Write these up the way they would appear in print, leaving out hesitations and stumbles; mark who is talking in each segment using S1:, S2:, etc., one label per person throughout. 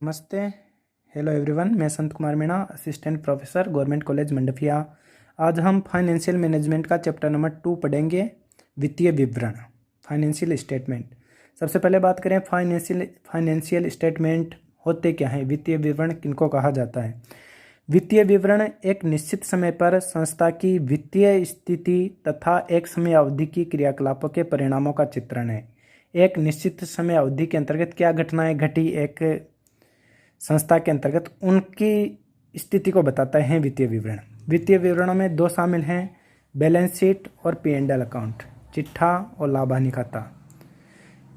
S1: नमस्ते। Hello everyone, मैं Sant Kumar Meena, assistant professor, government college Mandphiya. आज हम फाइनेंशियल मैनेजमेंट का चैप्टर नंबर 2 पढ़ेंगे, वित्तीय विवरण, फाइनेंशियल स्टेटमेंट। सबसे पहले बात करें फाइनेंशियल स्टेटमेंट होते क्या हैं, वित्तीय विवरण किनको कहा जाता है। वित्तीय विवरण एक निश्चित समय पर संस्था की वित्तीय स्थिति तथा एक समय अवधि की क्रियाकलापों के परिणामों का चित्रण है। एक निश्चित समय अवधि के अंतर्गत क्या घटनाएं घटी एक संस्था के अंतर्गत, उनकी स्थिति को बताता है वित्तीय विवरण। वित्तीय विवरणों में दो शामिल हैं, बैलेंस शीट और P&L अकाउंट, चिट्ठा और लाभ हानि खाता।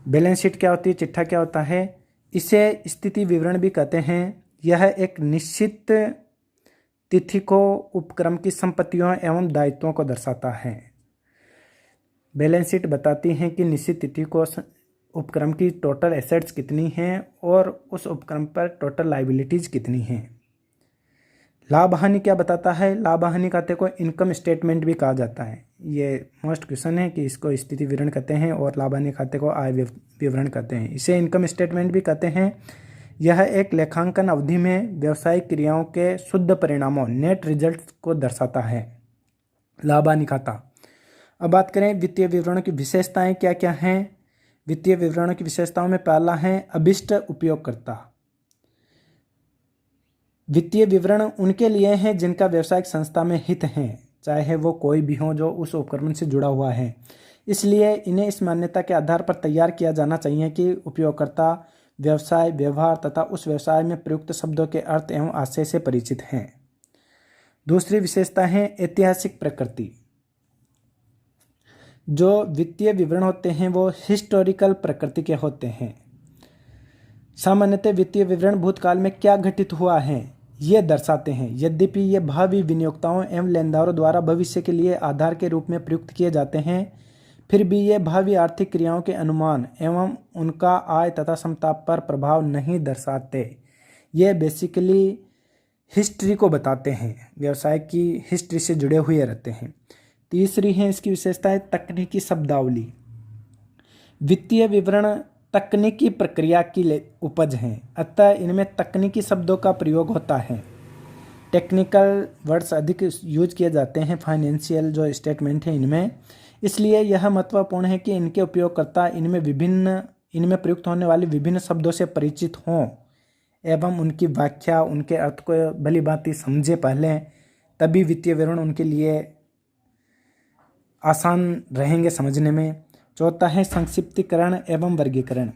S1: बैलेंस शीट क्या होती है, चिट्ठा क्या होता है, इसे स्थिति विवरण भी कहते हैं। यह एक निश्चित तिथि को उपक्रम की संपत्तियों एवं दायित्वों को दर्शाता है। बैलेंस शीट बताती है कि निश्चित तिथि को उपक्रम की टोटल एसेट्स कितनी हैं और उस उपक्रम पर टोटल लायबिलिटीज कितनी हैं। लाभ हानि क्या बताता है, लाभ हानि खाते को इनकम स्टेटमेंट भी कहा जाता है। ये मोस्ट क्वेश्चन है कि इसको स्थिति विवरण कहते हैं और लाभ हानि खाते को आय विवरण कहते हैं। इसे इनकम स्टेटमेंट भी कहते हैं। यह एक लेखांकन अवधि में व्यावसायिक क्रियाओं के शुद्ध परिणामों, नेट रिजल्ट को दर्शाता है। लाभ हानि खाता। अब बात करें वित्तीय विवरणों की विशेषताएं क्या क्या हैं। वित्तीय विवरणों की विशेषताओं में पहला है अभिष्ट उपयोगकर्ता। वित्तीय विवरण उनके लिए हैं जिनका व्यावसायिक संस्था में हित है, चाहे वो कोई भी हो जो उस उपक्रम से जुड़ा हुआ है। इसलिए इन्हें इस मान्यता के आधार पर तैयार किया जाना चाहिए कि उपयोगकर्ता व्यवसाय, व्यवहार तथा उस व्यवसाय में प्रयुक्त शब्दों के अर्थ एवं आशय से परिचित हैं। दूसरी विशेषता है ऐतिहासिक प्रकृति। जो वित्तीय विवरण होते हैं वो हिस्टोरिकल प्रकृति के होते हैं। सामान्यतः वित्तीय विवरण भूतकाल में क्या घटित हुआ है ये दर्शाते हैं। यद्यपि ये भावी विनियोक्ताओं एवं लेनदारों द्वारा भविष्य के लिए आधार के रूप में प्रयुक्त किए जाते हैं, फिर भी ये भावी आर्थिक क्रियाओं के अनुमान एवं उनका आय तथा क्षमता पर प्रभाव नहीं दर्शाते। ये बेसिकली हिस्ट्री को बताते हैं, व्यवसाय की हिस्ट्री से जुड़े हुए रहते हैं। तीसरी है इसकी विशेषता है तकनीकी शब्दावली। वित्तीय विवरण तकनीकी प्रक्रिया की उपज हैं, अतः इनमें तकनीकी शब्दों का प्रयोग होता है। टेक्निकल वर्ड्स अधिक यूज किए जाते हैं फाइनेंशियल जो स्टेटमेंट है इनमें। इसलिए यह महत्वपूर्ण है कि इनके उपयोगकर्ता इनमें प्रयुक्त होने वाले विभिन्न शब्दों से परिचित हों एवं उनकी व्याख्या, उनके अर्थ को भली भांति समझे पहले, तभी वित्तीय विवरण उनके लिए आसान रहेंगे समझने में। चौथा है संक्षिप्तीकरण एवं वर्गीकरण।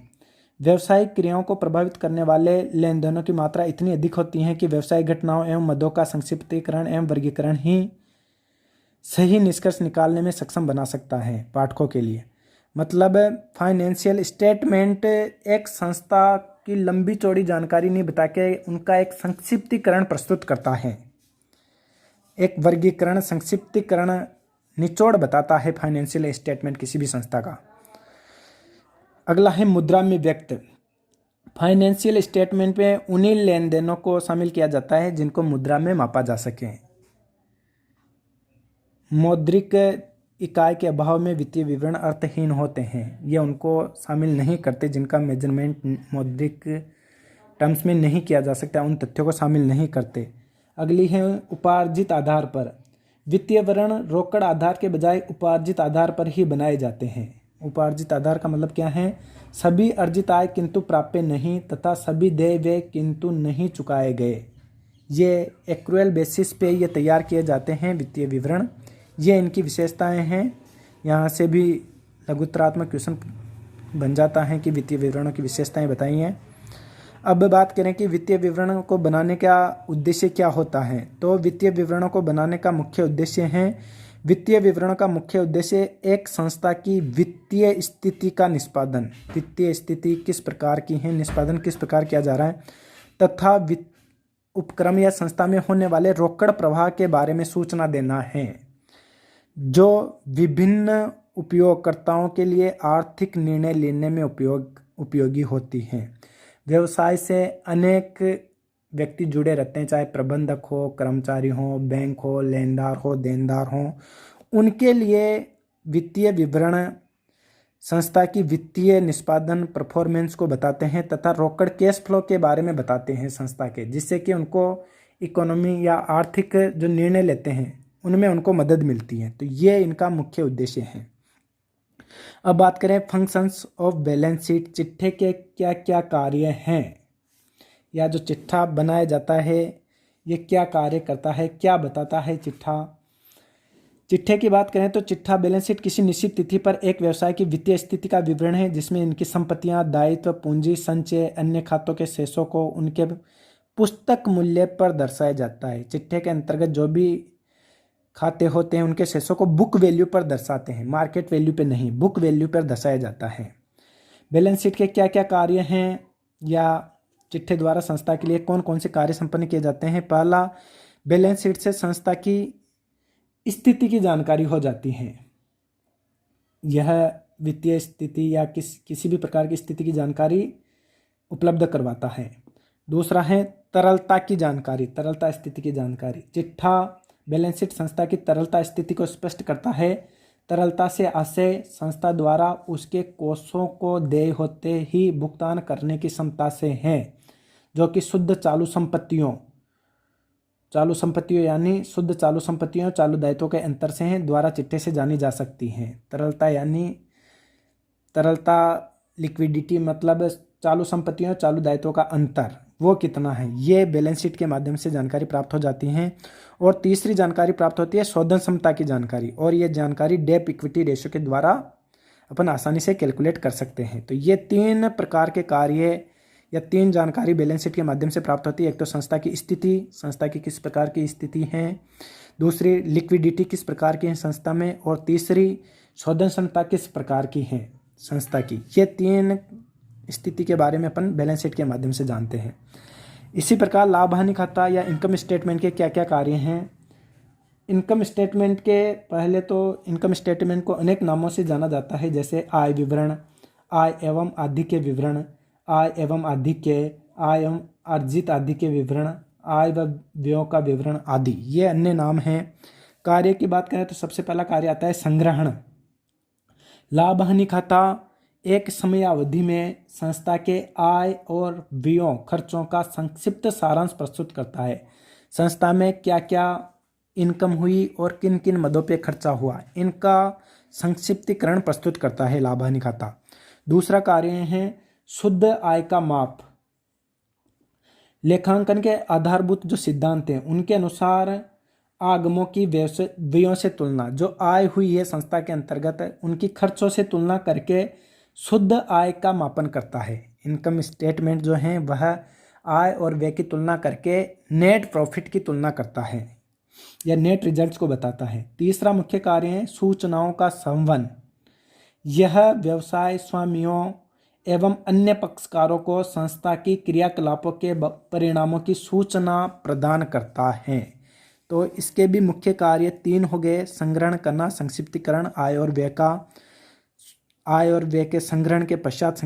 S1: व्यावसायिक क्रियाओं को प्रभावित करने वाले लेन देनों की मात्रा इतनी अधिक होती है कि व्यावसायिक घटनाओं एवं मदों का संक्षिप्तीकरण एवं वर्गीकरण ही सही निष्कर्ष निकालने में सक्षम बना सकता है पाठकों के लिए। मतलब फाइनेंशियल स्टेटमेंट एक संस्था की लंबी चौड़ी जानकारी नहीं बता के उनका एक संक्षिप्तीकरण प्रस्तुत करता है। एक वर्गीकरण, संक्षिप्तीकरण, निचोड़ बताता है फाइनेंशियल स्टेटमेंट किसी भी संस्था का। अगला है मुद्रा में व्यक्त। फाइनेंशियल स्टेटमेंट में उन्हीं लेन देनों को शामिल किया जाता है जिनको मुद्रा में मापा जा सके। मौद्रिक इकाई के अभाव में वित्तीय विवरण अर्थहीन होते हैं। ये उनको शामिल नहीं करते जिनका मेजरमेंट मौद्रिक टर्म्स में नहीं किया जा सकता, उन तथ्यों को शामिल नहीं करते। अगली है उपार्जित आधार पर। वित्तीय विवरण रोकड़ आधार के बजाय उपार्जित आधार पर ही बनाए जाते हैं। उपार्जित आधार का मतलब क्या है, सभी अर्जित आय किंतु प्राप्य नहीं तथा सभी देय व्यय किंतु नहीं चुकाए गए। ये एक्रुअल बेसिस पे ये तैयार किए जाते हैं वित्तीय विवरण। ये इनकी विशेषताएं हैं। यहाँ से भी लघुत्तरात्मक क्वेश्चन बन जाता है कि वित्तीय विवरणों की विशेषताएं बताई हैं। अब बात करें कि वित्तीय विवरणों को बनाने का उद्देश्य क्या होता है, तो वित्तीय विवरणों को बनाने का मुख्य उद्देश्य है, वित्तीय विवरणों का मुख्य उद्देश्य एक संस्था की वित्तीय स्थिति का निष्पादन, वित्तीय स्थिति किस प्रकार की है, निष्पादन किस प्रकार किया जा रहा है, तथा उपक्रम या संस्था में होने वाले रोकड़ प्रवाह के बारे में सूचना देना है, जो विभिन्न उपयोगकर्ताओं के लिए आर्थिक निर्णय लेने में उपयोगी होती हैं। व्यवसाय से अनेक व्यक्ति जुड़े रहते हैं, चाहे प्रबंधक हो, कर्मचारी हो, बैंक हो, लेनदार हो, देनदार हो। उनके लिए वित्तीय विवरण संस्था की वित्तीय निष्पादन परफॉर्मेंस को बताते हैं तथा रोकड़ कैश फ्लो के बारे में बताते हैं संस्था के, जिससे कि उनको इकोनॉमी या आर्थिक जो निर्णय लेते हैं उनमें उनको मदद मिलती है। तो ये इनका मुख्य उद्देश्य है। अब बात करें फंक्शंस ऑफ बैलेंस शीट, चिट्ठे के क्या क्या कार्य हैं, या जो चिट्ठा बनाया जाता है ये क्या कार्य करता है, क्या बताता है चिट्ठा। चिट्ठे की बात करें तो चिट्ठा बैलेंस शीट किसी निश्चित तिथि पर एक व्यवसाय की वित्तीय स्थिति का विवरण है, जिसमें इनकी संपत्तियां, दायित्व, पूंजी, संचय, अन्य खातों के शेषों को उनके पुस्तक मूल्य पर दर्शाया जाता है। चिट्ठे के अंतर्गत जो भी खाते होते हैं उनके शेषों को बुक वैल्यू पर दर्शाते हैं, मार्केट वैल्यू पे नहीं, बुक वैल्यू पर दर्शाया जाता है। बैलेंस शीट के क्या क्या कार्य हैं या चिट्ठे द्वारा संस्था के लिए कौन कौन से कार्य संपन्न किए जाते हैं। पहला, बैलेंस शीट से संस्था की स्थिति की जानकारी हो जाती है। यह वित्तीय स्थिति या किसी भी प्रकार की स्थिति की जानकारी उपलब्ध करवाता है। दूसरा है तरलता की जानकारी, तरलता स्थिति की जानकारी। चिट्ठा बैलेंस शीट संस्था की तरलता स्थिति को स्पष्ट करता है। तरलता से आशय संस्था द्वारा उसके कोषों को देय होते ही भुगतान करने की क्षमता से है, जो कि शुद्ध चालू संपत्तियों यानी शुद्ध चालू संपत्तियों, चालू दायित्वों के अंतर से हैं, द्वारा चिट्ठे से जानी जा सकती हैं। तरलता यानी तरलता, लिक्विडिटी मतलब चालू संपत्तियों, चालू दायित्वों का अंतर वो कितना है, ये बैलेंस शीट के माध्यम से जानकारी प्राप्त हो जाती है। और तीसरी जानकारी प्राप्त होती है शोधन क्षमता की जानकारी, और ये जानकारी डेट इक्विटी रेशियो के द्वारा अपन आसानी से कैलकुलेट कर सकते हैं। तो ये 3 प्रकार के कार्य या 3 जानकारी बैलेंस शीट के माध्यम से प्राप्त होती है। एक तो संस्था की स्थिति, संस्था की किस प्रकार की स्थिति है। दूसरी, लिक्विडिटी किस प्रकार की है संस्था में। और तीसरी, शोधन क्षमता किस प्रकार की है संस्था की। ये 3 स्थिति के बारे में अपन बैलेंस शीट के माध्यम से जानते हैं। इसी प्रकार लाभ हानि खाता या इनकम स्टेटमेंट के क्या क्या कार्य हैं। इनकम स्टेटमेंट के पहले तो इनकम स्टेटमेंट को अनेक नामों से जाना जाता है, जैसे आय विवरण, आय एवं आदि के विवरण, आय एवं आदि के, आय एवं अर्जित आदि के विवरण, आय व व्ययों का विवरण आदि, ये अन्य नाम हैं। कार्य की बात करें तो सबसे पहला कार्य आता है संग्रहण। लाभ हानि खाता एक समयावधि में संस्था के आय और व्ययों, खर्चों का संक्षिप्त सारांश प्रस्तुत करता है। संस्था में क्या क्या इनकम हुई और किन किन मदों पे खर्चा हुआ, इनका संक्षिप्तीकरण प्रस्तुत करता है लाभ हानि खाता। दूसरा कार्य है शुद्ध आय का माप। लेखांकन के आधारभूत जो सिद्धांत हैं उनके अनुसार आगमों की व्ययों से तुलना, जो आय हुई है संस्था के अंतर्गत उनकी खर्चों से तुलना करके शुद्ध आय का मापन करता है। इनकम स्टेटमेंट जो है वह आय और व्यय की तुलना करके नेट प्रॉफिट की तुलना करता है या नेट रिजल्ट्स को बताता है। तीसरा मुख्य कार्य है सूचनाओं का संवहन। यह व्यवसाय स्वामियों एवं अन्य पक्षकारों को संस्था की क्रियाकलापों के परिणामों की सूचना प्रदान करता है। तो इसके भी मुख्य कार्य 3 हो गए, संग्रहण करना, संक्षिप्तीकरण, आय और व्यय के संग्रहण के पश्चात,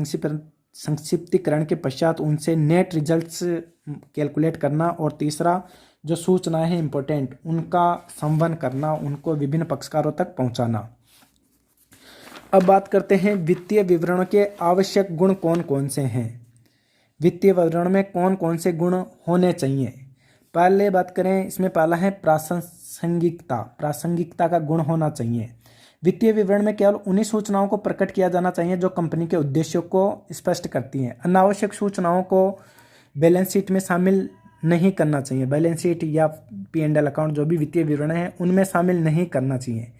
S1: संक्षिप्तीकरण के पश्चात उनसे नेट रिजल्ट्स कैलकुलेट करना, और तीसरा जो सूचनाएं हैं इंपॉर्टेंट उनका संवहन करना, उनको विभिन्न पक्षकारों तक पहुंचाना। अब बात करते हैं वित्तीय विवरणों के आवश्यक गुण कौन कौन से हैं। वित्तीय विवरण में कौन कौन से गुण होने चाहिए। पहले बात करें, इसमें पहला है प्रासंगिकता का गुण होना चाहिए। वित्तीय विवरण में केवल उन्हीं सूचनाओं को प्रकट किया जाना चाहिए जो कंपनी के उद्देश्यों को स्पष्ट करती हैं। अनावश्यक सूचनाओं को बैलेंस शीट में शामिल नहीं करना चाहिए। बैलेंस शीट या P&L अकाउंट जो भी वित्तीय विवरण है उनमें शामिल नहीं करना चाहिए।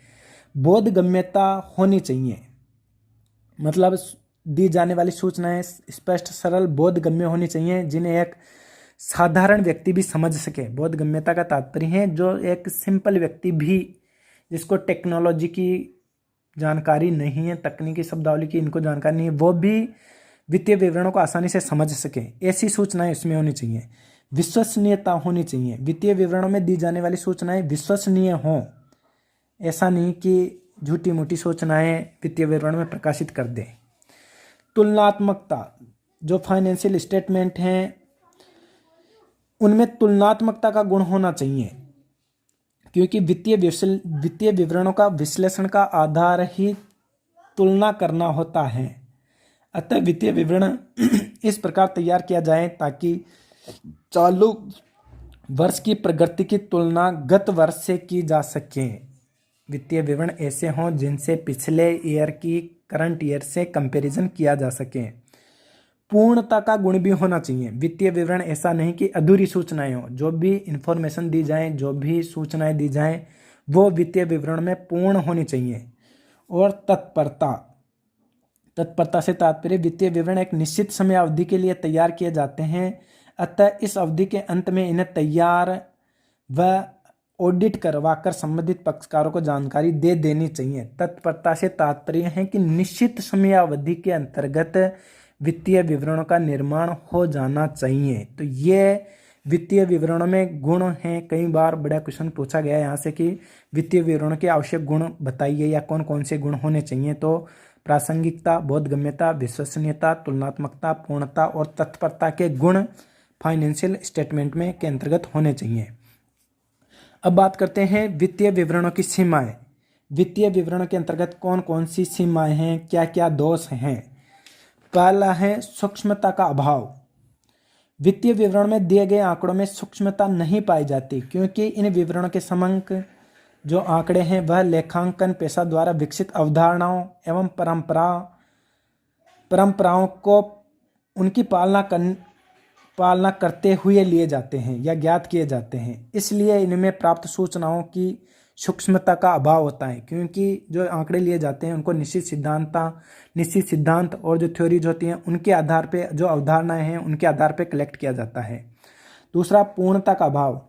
S1: बोधगम्यता होनी चाहिए, मतलब दी जाने वाली सूचनाएं स्पष्ट, सरल, बोधगम्य होनी चाहिए, जिन्हें एक साधारण व्यक्ति भी समझ सके। बोधगम्यता का तात्पर्य है जो एक सिंपल व्यक्ति भी, जिसको टेक्नोलॉजी की जानकारी नहीं है, तकनीकी शब्दावली की इनको जानकारी नहीं है, वो भी वित्तीय विवरणों को आसानी से समझ सके, ऐसी सूचनाएं इसमें होनी चाहिए। विश्वसनीयता होनी चाहिए। वित्तीय विवरणों में दी जाने वाली सूचनाएं विश्वसनीय हों, ऐसा नहीं कि झूठी मूठी सूचनाएं वित्तीय विवरण में प्रकाशित कर दें। तुलनात्मकता, जो फाइनेंशियल स्टेटमेंट हैं उनमें तुलनात्मकता का गुण होना चाहिए, क्योंकि वित्तीय विवरणों का विश्लेषण का आधार ही तुलना करना होता है। अतः वित्तीय विवरण इस प्रकार तैयार किया जाए ताकि चालू वर्ष की प्रगति की तुलना गत वर्ष से की जा सके। वित्तीय विवरण ऐसे हों जिनसे पिछले ईयर की करंट ईयर से कंपैरिजन किया जा सके। पूर्णता का गुण भी होना चाहिए। वित्तीय विवरण ऐसा नहीं कि अधूरी सूचनाएं हो। जो भी इंफॉर्मेशन दी जाए, जो भी सूचनाएं दी जाएं, वो वित्तीय विवरण में पूर्ण होनी चाहिए। और तत्परता से तात्पर्य वित्तीय विवरण एक निश्चित समय अवधि के लिए तैयार किए जाते हैं, अतः इस अवधि के अंत में इन्हें तैयार व ऑडिट करवाकर संबंधित पक्षकारों को जानकारी दे देनी चाहिए। तत्परता से तात्पर्य है कि निश्चित समय अवधि के अंतर्गत वित्तीय विवरणों का निर्माण हो जाना चाहिए। तो ये वित्तीय विवरणों में गुण हैं। कई बार बड़ा क्वेश्चन पूछा गया है यहाँ से कि वित्तीय विवरणों के आवश्यक गुण बताइए या कौन कौन से गुण होने चाहिए। तो प्रासंगिकता, बोधगम्यता, विश्वसनीयता, तुलनात्मकता, पूर्णता और तत्परता के गुण फाइनेंशियल स्टेटमेंट में के अंतर्गत होने चाहिए। अब बात करते हैं वित्तीय विवरणों की सीमाएं। वित्तीय विवरणों के अंतर्गत कौन कौन सी सीमाएं हैं, क्या क्या दोष हैं। पहला है सूक्ष्मता का अभाव। वित्तीय विवरण में दिए गए आंकड़ों में सूक्ष्मता नहीं पाई जाती, क्योंकि इन विवरणों के समंक जो आंकड़े हैं वह लेखांकन पेशा द्वारा विकसित अवधारणाओं एवं परंपराओं को उनकी पालना करते हुए लिए जाते हैं या ज्ञात किए जाते हैं। इसलिए इनमें प्राप्त सूचनाओं की सूक्ष्मता का अभाव होता है, क्योंकि जो आंकड़े लिए जाते हैं उनको निश्चित सिद्धांत और जो थ्योरीज होती हैं उनके आधार पे, जो अवधारणाएं हैं उनके आधार पे कलेक्ट किया जाता है। दूसरा, पूर्णता का अभाव।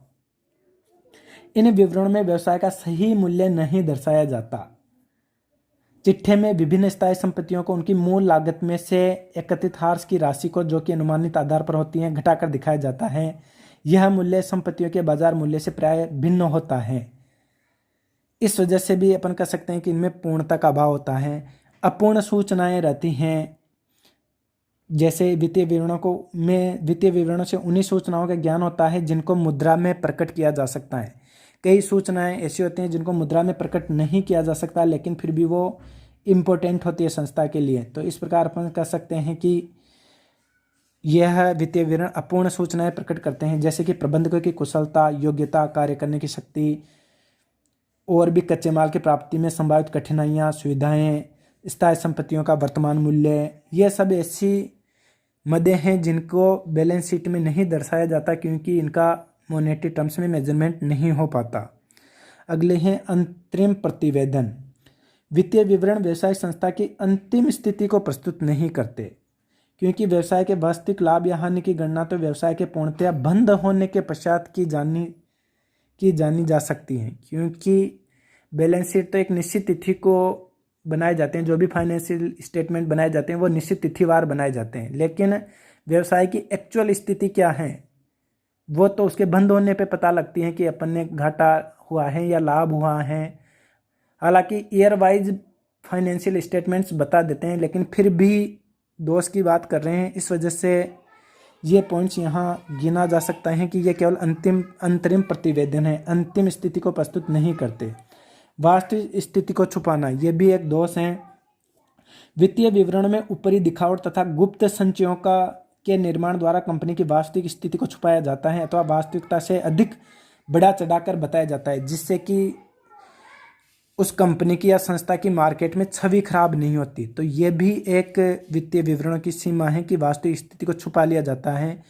S1: इन विवरणों में व्यवसाय का सही मूल्य नहीं दर्शाया जाता। चिट्ठे में विभिन्न स्थायी संपत्तियों को उनकी मूल लागत में से एकत्रित हार्स की राशि को, जो कि अनुमानित आधार पर होती है, घटाकर दिखाया जाता है। यह मूल्य संपत्तियों के बाजार मूल्य से प्राय भिन्न होता है। इस वजह से भी अपन कह सकते हैं कि इनमें पूर्णता का अभाव होता है। अपूर्ण सूचनाएं रहती हैं। जैसे वित्तीय विवरणों से उन्हीं सूचनाओं का ज्ञान होता है जिनको मुद्रा में प्रकट किया जा सकता है। कई सूचनाएं ऐसी होती हैं जिनको मुद्रा में प्रकट नहीं किया जा सकता, लेकिन फिर भी वो इम्पोर्टेंट होती है संस्था के लिए। तो इस प्रकार अपन कह सकते हैं कि यह वित्तीय विवरण अपूर्ण सूचनाएं प्रकट करते हैं, जैसे कि प्रबंधकों की कुशलता, योग्यता, कार्य करने की शक्ति, और भी कच्चे माल की प्राप्ति में संभावित कठिनाइयाँ, सुविधाएं, स्थायी संपत्तियों का वर्तमान मूल्य। ये सब ऐसी मदे हैं जिनको बैलेंस शीट में नहीं दर्शाया जाता, क्योंकि इनका मॉनेटरी टर्म्स में मेजरमेंट नहीं हो पाता। अगले हैं अंतरिम प्रतिवेदन। वित्तीय विवरण व्यवसाय संस्था की अंतिम स्थिति को प्रस्तुत नहीं करते, क्योंकि व्यवसाय के वास्तविक लाभ या हानि की गणना तो व्यवसाय के पूर्णतया बंद होने के पश्चात की जानी जा सकती है। क्योंकि बैलेंस शीट तो एक निश्चित तिथि को बनाए जाते हैं, जो भी फाइनेंशियल स्टेटमेंट बनाए जाते हैं वो निश्चित तिथिवार बनाए जाते हैं, लेकिन व्यवसाय की एक्चुअल स्थिति क्या है वो तो उसके बंद होने पे पता लगती है कि अपन ने घाटा हुआ है या लाभ हुआ है। हालांकि ईयर वाइज फाइनेंशियल स्टेटमेंट्स बता देते हैं, लेकिन फिर भी दोष की बात कर रहे हैं, इस वजह से ये पॉइंट्स यहाँ गिना जा सकता है कि ये केवल अंतरिम प्रतिवेदन है, अंतिम स्थिति को प्रस्तुत नहीं करते। वास्तविक स्थिति को छुपाना, ये भी एक दोष है। वित्तीय विवरण में ऊपरी दिखावट तथा गुप्त संचयों के निर्माण द्वारा कंपनी की वास्तविक स्थिति को छुपाया जाता है अथवा वास्तविकता से अधिक बढ़ा चढ़ाकर बताया जाता है, जिससे कि उस कंपनी की या संस्था की मार्केट में छवि खराब नहीं होती। तो ये भी एक वित्तीय विवरणों की सीमा है कि वास्तविक स्थिति को छुपा लिया जाता है।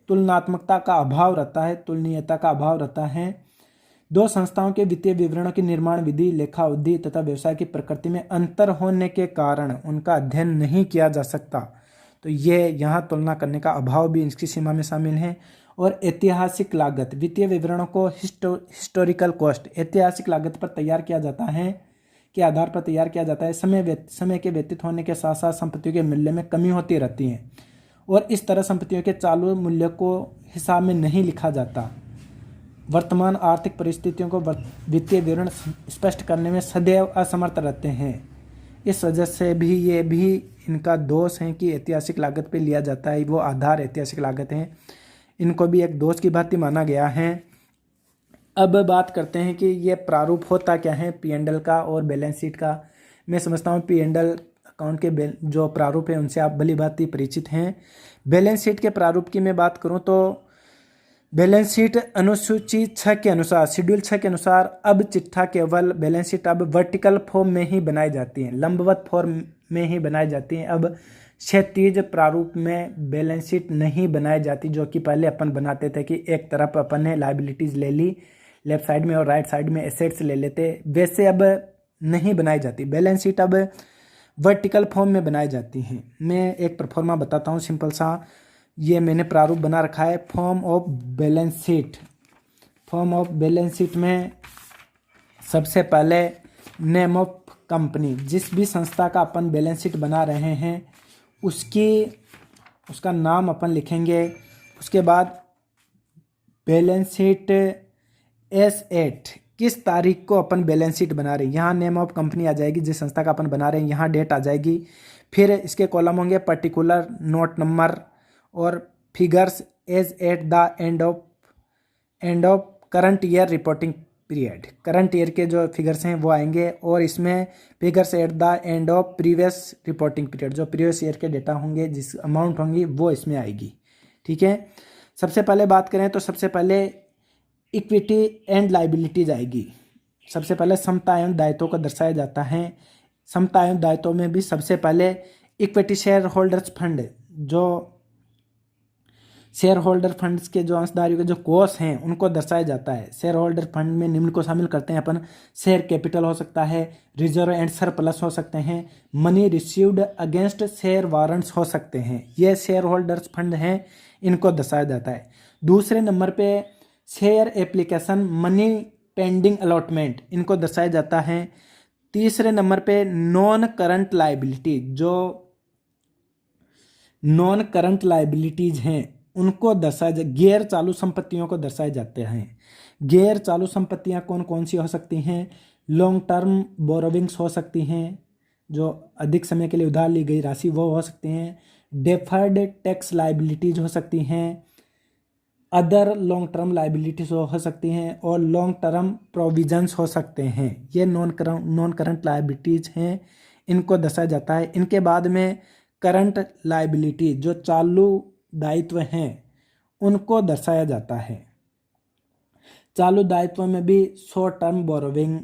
S1: तुलनात्मकता का अभाव रहता है, तुलनीयता का अभाव रहता है। दो संस्थाओं के वित्तीय विवरणों की निर्माण विधि, लेखा अवधि तथा व्यवसाय की प्रकृति में अंतर होने के कारण उनका अध्ययन नहीं किया जा सकता। तो ये यहाँ तुलना करने का अभाव भी इसकी सीमा में शामिल है। और ऐतिहासिक लागत, वित्तीय विवरणों को हिस्टोरिकल कॉस्ट, ऐतिहासिक लागत पर तैयार किया जाता है, के आधार पर तैयार किया जाता है। समय के व्यतीत होने के साथ साथ संपत्तियों के मूल्य में कमी होती रहती है, और इस तरह संपत्तियों के चालू मूल्य को हिसाब में नहीं लिखा जाता। वर्तमान आर्थिक परिस्थितियों को वित्तीय विवरण स्पष्ट करने में सदैव असमर्थ रहते हैं। इस वजह से भी ये भी इनका दोष है कि ऐतिहासिक लागत पे लिया जाता है, वो आधार ऐतिहासिक लागत है, इनको भी एक दोष की भांति माना गया है। अब बात करते हैं कि ये प्रारूप होता क्या है पी एंड एल का और बैलेंस शीट का। मैं समझता हूँ पी एंड एल अकाउंट के जो प्रारूप है उनसे आप भली भांति परिचित हैं। बैलेंस शीट के प्रारूप की मैं बात करूँ तो बैलेंस शीट अनुसूची 6 के अनुसार, शेड्यूल 6 के अनुसार अब चिट्ठा केवल बैलेंस शीट अब वर्टिकल फॉर्म में ही बनाई जाती है, लंबवत फॉर्म में ही बनाई जाती है। अब क्षैतिज प्रारूप में बैलेंस शीट नहीं बनाई जाती, जो कि पहले अपन बनाते थे कि एक तरफ अपन ने लायबिलिटीज ले ली लेफ्ट साइड में और राइट साइड में एसेट्स ले लेते, वैसे अब नहीं बनाई जाती। बैलेंस शीट अब वर्टिकल फॉर्म में बनाई जाती हैं। मैं एक परफॉर्मा बताता हूँ सिंपल सा। ये मैंने प्रारूप बना रखा है form of balance sheet. Form of balance sheet में सबसे पहले नेम ऑफ कंपनी, जिस भी संस्था का अपन बैलेंस शीट बना रहे हैं उसका नाम अपन लिखेंगे। उसके बाद बैलेंस शीट S8, किस तारीख को अपन बैलेंस शीट बना रहे हैं, यहाँ नेम ऑफ कंपनी आ जाएगी जिस संस्था का अपन बना रहे हैं, यहाँ डेट आ जाएगी। फिर इसके कॉलम होंगे पर्टिकुलर, नोट नंबर और figures as at the end of current year reporting period. Current year के जो फिगर्स हैं वो आएंगे और इसमें figures at the end of previous reporting period, जो प्रीवियस ईयर के डेटा होंगे, जिस अमाउंट होंगी वो इसमें आएगी। ठीक है, सबसे पहले बात करें तो सबसे पहले इक्विटी एंड लायबिलिटीज आएगी। सबसे पहले समता एवं दायित्वों को दर्शाया जाता है। समता एवं दायित्वों में भी सबसे पहले इक्विटी शेयर होल्डर्स फंड, जो शेयर होल्डर फंड्स के जो अंशधारियों के जो कोष हैं उनको दर्शाया जाता है। शेयर होल्डर फंड में निम्न को शामिल करते हैं अपन, शेयर कैपिटल हो सकता है, रिजर्व एंड सरप्लस हो सकते हैं, money received against share warrants हो सकते हैं। ये शेयर होल्डर्स फंड हैं, इनको दर्शाया जाता है। दूसरे नंबर पे share application, money pending allotment, इनको दर्शाया जाता है। तीसरे नंबर पे नॉन करंट लायबिलिटी, जो नॉन करंट लायबिलिटीज हैं उनको दर्शाया, गैर चालू संपत्तियों को दर्शाए जाते हैं। गैर चालू संपत्तियां कौन कौन सी हो सकती हैं? लॉन्ग टर्म बोरोविंग्स हो सकती हैं, जो अधिक समय के लिए उधार ली गई राशि वो हो सकती हैं। डेफर्ड टैक्स लायबिलिटीज हो सकती हैं, अदर लॉन्ग टर्म लायबिलिटीज हो सकती हैं और लॉन्ग टर्म प्रोविजंस हो सकते हैं। ये नॉन करंट लायबिलिटीज हैं, इनको दर्शाया जाता है। इनके बाद में करंट लायबिलिटी, जो चालू दायित्व हैं उनको दर्शाया जाता है। चालू दायित्व में भी शॉर्ट टर्म बोरोविंग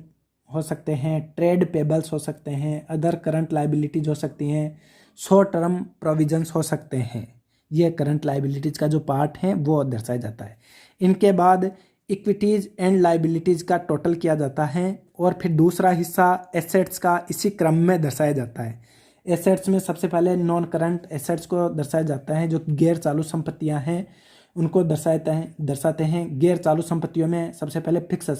S1: हो सकते हैं, ट्रेड पेबल्स हो सकते हैं, अदर करंट लायबिलिटीज हो सकती हैं, शॉर्ट टर्म प्रोविजंस हो सकते हैं। ये करंट लायबिलिटीज का जो पार्ट है वो दर्शाया जाता है। इनके बाद इक्विटीज एंड लायबिलिटीज का टोटल किया जाता है और फिर दूसरा हिस्सा एसेट्स का इसी क्रम में दर्शाया जाता है। एसेट्स में सबसे पहले नॉन करंट एसेट्स को दर्शाया जाता है, जो गैर चालू संपत्तियां हैं उनको दर्शाते हैं। गैर चालू संपत्तियों में सबसे पहले फिक्स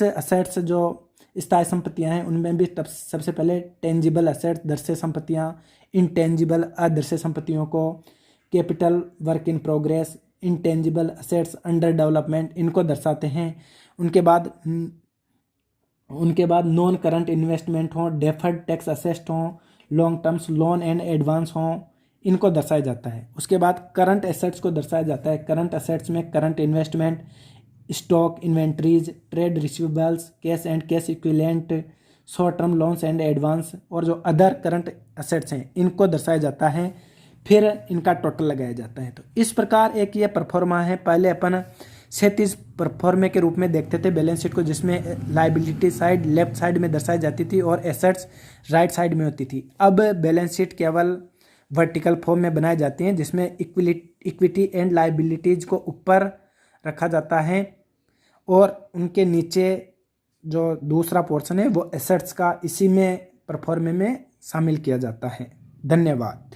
S1: असेट्स जो स्थायी संपत्तियां हैं उनमें भी सबसे पहले टेंजिबल असेट्स दर्शे संपत्तियां, इनटेंजिबल अदर्शे संपत्तियों को capital work in progress, intangible assets under development, इनको दर्शाते हैं। उनके बाद नॉन करंट इन्वेस्टमेंट हो, डेफर्ड टैक्स असेस्ट हो, long terms loan and advance हो, इनको दर्शाया जाता है। उसके बाद करंट एसेट्स को दर्शाया जाता है। करंट एसेट्स में current investment, stock, inventories, trade receivables, cash and cash equivalent, short term loans and advance और जो अदर करंट एसेट्स हैं इनको दर्शाया जाता है। फिर इनका टोटल लगाया जाता है। तो इस प्रकार एक ये परफॉर्मा है। पहले अपन 37 परफॉर्मे के रूप में देखते थे बैलेंस शीट को, जिसमें लायबिलिटी साइड लेफ्ट साइड में दर्शाई जाती थी और एसेट्स राइट साइड में होती थी। अब बैलेंस शीट केवल वर्टिकल फॉर्म में बनाई जाती हैं, जिसमें इक्विटी एंड लायबिलिटीज को ऊपर रखा जाता है और उनके नीचे जो दूसरा पोर्शन है वो एसेट्स का इसी में परफॉर्मे में शामिल किया जाता है। धन्यवाद।